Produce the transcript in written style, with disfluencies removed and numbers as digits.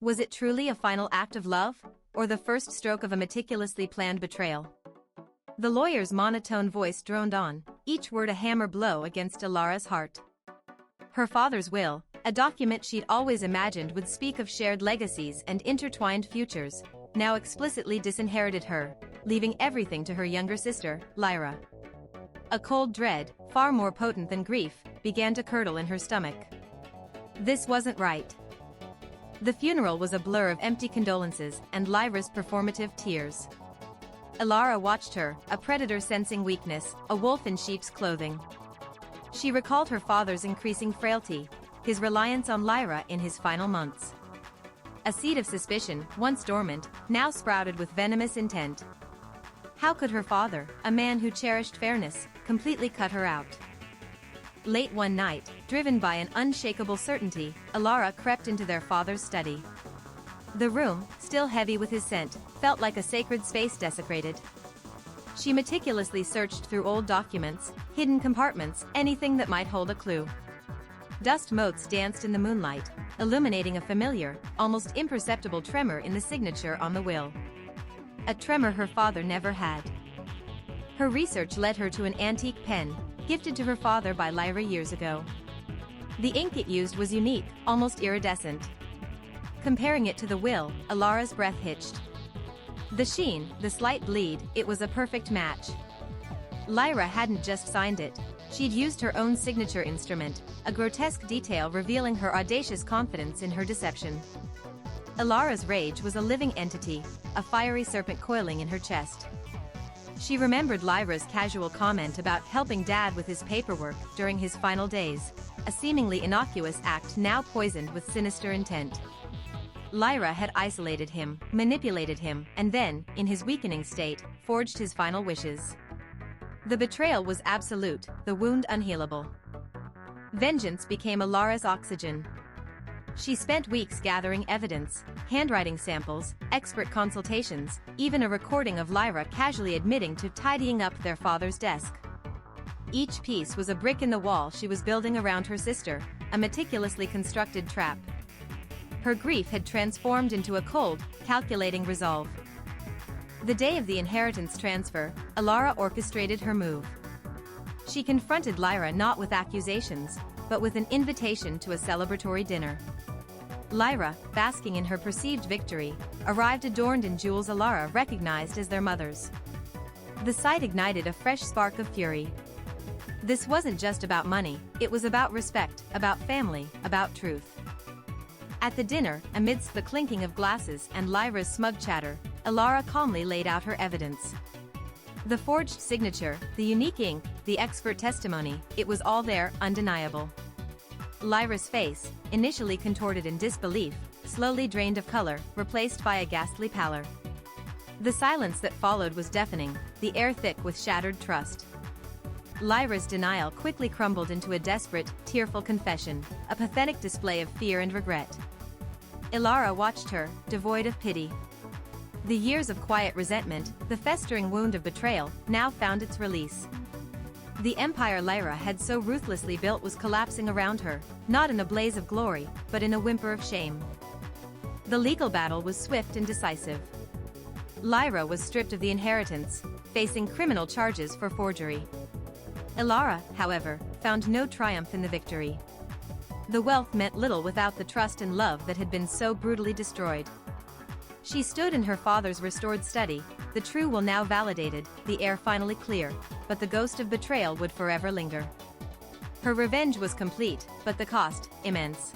Was it truly a final act of love, or the first stroke of a meticulously planned betrayal? The lawyer's monotone voice droned on, each word a hammer blow against Ilara's heart. Her father's will, a document she'd always imagined would speak of shared legacies and intertwined futures, now explicitly disinherited her, leaving everything to her younger sister, Lyra. A cold dread, far more potent than grief, began to curdle in her stomach. This wasn't right. The funeral was a blur of empty condolences and Lyra's performative tears. Ilara watched her, a predator sensing weakness, a wolf in sheep's clothing. She recalled her father's increasing frailty, his reliance on Lyra in his final months. A seed of suspicion, once dormant, now sprouted with venomous intent. How could her father, a man who cherished fairness, completely cut her out? Late one night, driven by an unshakable certainty, Ilara crept into their father's study. The room, still heavy with his scent, felt like a sacred space desecrated. She meticulously searched through old documents, hidden compartments, anything that might hold a clue. Dust motes danced in the moonlight, illuminating a familiar, almost imperceptible tremor in the signature on the will. A tremor her father never had. Her research led her to an antique pen, gifted to her father by Lyra years ago. The ink it used was unique, almost iridescent. Comparing it to the will, Ilara's breath hitched. The sheen, the slight bleed, it was a perfect match. Lyra hadn't just signed it, she'd used her own signature instrument, a grotesque detail revealing her audacious confidence in her deception. Ilara's rage was a living entity, a fiery serpent coiling in her chest. She remembered Lyra's casual comment about helping Dad with his paperwork during his final days, a seemingly innocuous act now poisoned with sinister intent. Lyra had isolated him, manipulated him, and then, in his weakening state, forged his final wishes. The betrayal was absolute, the wound unhealable. Vengeance became Ilara's oxygen. She spent weeks gathering evidence, handwriting samples, expert consultations, even a recording of Lyra casually admitting to tidying up their father's desk. Each piece was a brick in the wall she was building around her sister, a meticulously constructed trap. Her grief had transformed into a cold, calculating resolve. The day of the inheritance transfer, Ilara orchestrated her move. She confronted Lyra not with accusations, but with an invitation to a celebratory dinner. Lyra, basking in her perceived victory, arrived adorned in jewels Ilara recognized as their mother's. The sight ignited a fresh spark of fury. This wasn't just about money, it was about respect, about family, about truth. At the dinner, amidst the clinking of glasses and Lyra's smug chatter, Ilara calmly laid out her evidence. The forged signature, the unique ink, the expert testimony, it was all there, undeniable. Lyra's face, initially contorted in disbelief, slowly drained of color, replaced by a ghastly pallor. The silence that followed was deafening, the air thick with shattered trust. Lyra's denial quickly crumbled into a desperate, tearful confession, a pathetic display of fear and regret. Ilara watched her, devoid of pity. The years of quiet resentment, the festering wound of betrayal, now found its release. The empire Lyra had so ruthlessly built was collapsing around her, not in a blaze of glory, but in a whimper of shame. The legal battle was swift and decisive. Lyra was stripped of the inheritance, facing criminal charges for forgery. Ilara, however, found no triumph in the victory. The wealth meant little without the trust and love that had been so brutally destroyed. She stood in her father's restored study, the true will now validated, the air finally clear, but the ghost of betrayal would forever linger. Her revenge was complete, but the cost, immense.